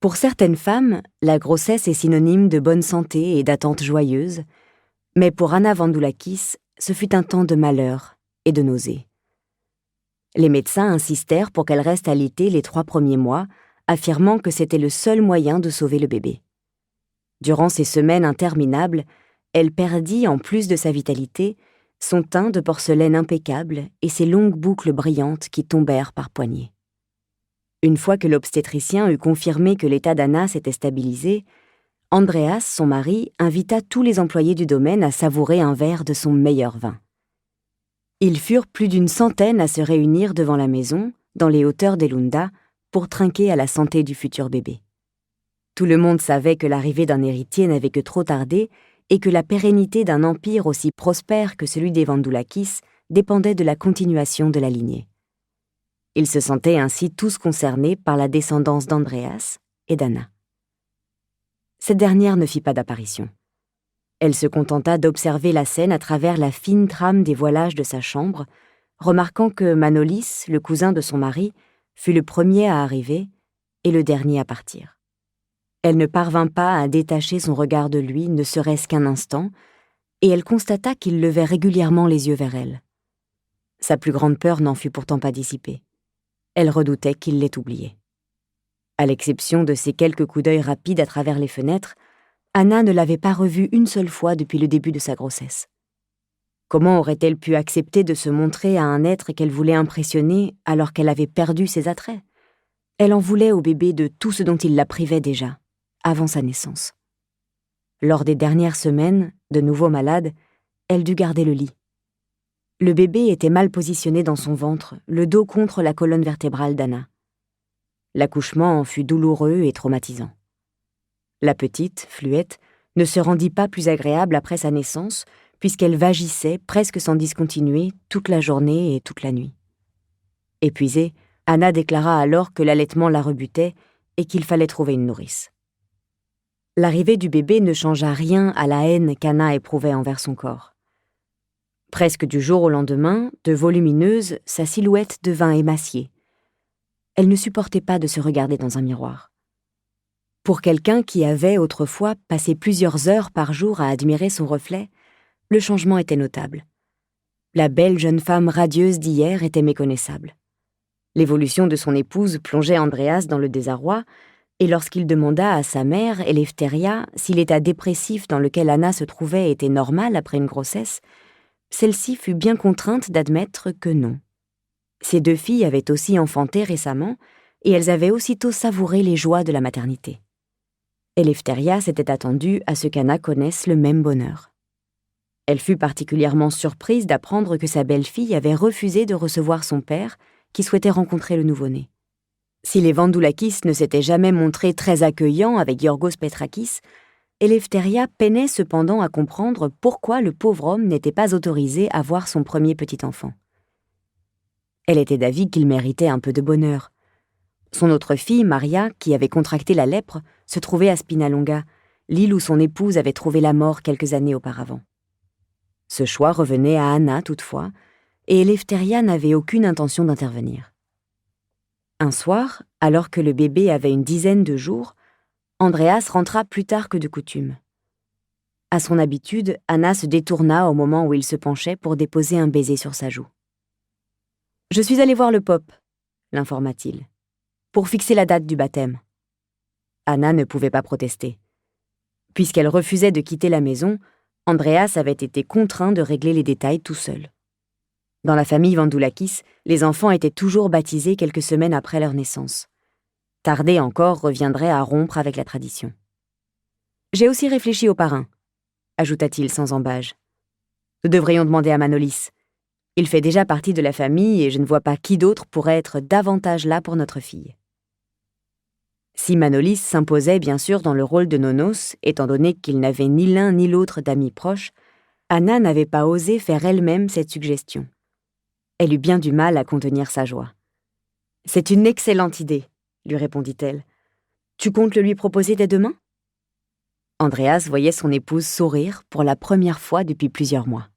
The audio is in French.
Pour certaines femmes, la grossesse est synonyme de bonne santé et d'attente joyeuse, mais pour Anna Vandoulakis, ce fut un temps de malheur et de nausées. Les médecins insistèrent pour qu'elle reste alitée les 3 premiers mois, affirmant que c'était le seul moyen de sauver le bébé. Durant ces semaines interminables, elle perdit, en plus de sa vitalité, son teint de porcelaine impeccable et ses longues boucles brillantes qui tombèrent par poignées. Une fois que l'obstétricien eut confirmé que l'état d'Anna s'était stabilisé, Andreas, son mari, invita tous les employés du domaine à savourer un verre de son meilleur vin. Ils furent plus d'une centaine à se réunir devant la maison, dans les hauteurs d'Elunda, pour trinquer à la santé du futur bébé. Tout le monde savait que l'arrivée d'un héritier n'avait que trop tardé et que la pérennité d'un empire aussi prospère que celui des Vandoulakis dépendait de la continuation de la lignée. Ils se sentaient ainsi tous concernés par la descendance d'Andreas et d'Anna. Cette dernière ne fit pas d'apparition. Elle se contenta d'observer la scène à travers la fine trame des voilages de sa chambre, remarquant que Manolis, le cousin de son mari, fut le premier à arriver et le dernier à partir. Elle ne parvint pas à détacher son regard de lui, ne serait-ce qu'un instant, et elle constata qu'il levait régulièrement les yeux vers elle. Sa plus grande peur n'en fut pourtant pas dissipée. Elle redoutait qu'il l'ait oubliée. À l'exception de ces quelques coups d'œil rapides à travers les fenêtres, Anna ne l'avait pas revu une seule fois depuis le début de sa grossesse. Comment aurait-elle pu accepter de se montrer à un être qu'elle voulait impressionner alors qu'elle avait perdu ses attraits? Elle en voulait au bébé de tout ce dont il la privait déjà, avant sa naissance. Lors des dernières semaines, de nouveau malade, elle dut garder le lit. Le bébé était mal positionné dans son ventre, le dos contre la colonne vertébrale d'Anna. L'accouchement en fut douloureux et traumatisant. La petite, Fluette, ne se rendit pas plus agréable après sa naissance, puisqu'elle vagissait, presque sans discontinuer, toute la journée et toute la nuit. Épuisée, Anna déclara alors que l'allaitement la rebutait et qu'il fallait trouver une nourrice. L'arrivée du bébé ne changea rien à la haine qu'Anna éprouvait envers son corps. Presque du jour au lendemain, de volumineuse, sa silhouette devint émaciée. Elle ne supportait pas de se regarder dans un miroir. Pour quelqu'un qui avait, autrefois, passé plusieurs heures par jour à admirer son reflet, le changement était notable. La belle jeune femme radieuse d'hier était méconnaissable. L'évolution de son épouse plongeait Andreas dans le désarroi, et lorsqu'il demanda à sa mère, Eleftheria, si l'état dépressif dans lequel Anna se trouvait était normal après une grossesse, celle-ci fut bien contrainte d'admettre que non. Ses 2 filles avaient aussi enfanté récemment, et elles avaient aussitôt savouré les joies de la maternité. Eleftheria s'était attendue à ce qu'Anna connaisse le même bonheur. Elle fut particulièrement surprise d'apprendre que sa belle-fille avait refusé de recevoir son père, qui souhaitait rencontrer le nouveau-né. Si les Vandoulakis ne s'étaient jamais montrés très accueillants avec Yorgos Petrakis, Eleftheria peinait cependant à comprendre pourquoi le pauvre homme n'était pas autorisé à voir son premier petit enfant. Elle était d'avis qu'il méritait un peu de bonheur. Son autre fille, Maria, qui avait contracté la lèpre, se trouvait à Spinalonga, l'île où son épouse avait trouvé la mort quelques années auparavant. Ce choix revenait à Anna toutefois, et Eleftheria n'avait aucune intention d'intervenir. Un soir, alors que le bébé avait une dizaine de jours, Andreas rentra plus tard que de coutume. À son habitude, Anna se détourna au moment où il se penchait pour déposer un baiser sur sa joue. « Je suis allée voir le Pope », l'informa-t-il, « pour fixer la date du baptême. » Anna ne pouvait pas protester. Puisqu'elle refusait de quitter la maison, Andreas avait été contraint de régler les détails tout seul. Dans la famille Vandoulakis, les enfants étaient toujours baptisés quelques semaines après leur naissance. Tarder encore reviendrait à rompre avec la tradition. « J'ai aussi réfléchi au parrain », ajouta-t-il sans embâge. « Nous devrions demander à Manolis. Il fait déjà partie de la famille et je ne vois pas qui d'autre pourrait être davantage là pour notre fille. » Si Manolis s'imposait bien sûr dans le rôle de nonos, étant donné qu'il n'avait ni l'un ni l'autre d'amis proches, Anna n'avait pas osé faire elle-même cette suggestion. Elle eut bien du mal à contenir sa joie. « C'est une excellente idée, » lui répondit-elle. « Tu comptes le lui proposer dès demain ?» Andreas voyait son épouse sourire pour la première fois depuis plusieurs mois.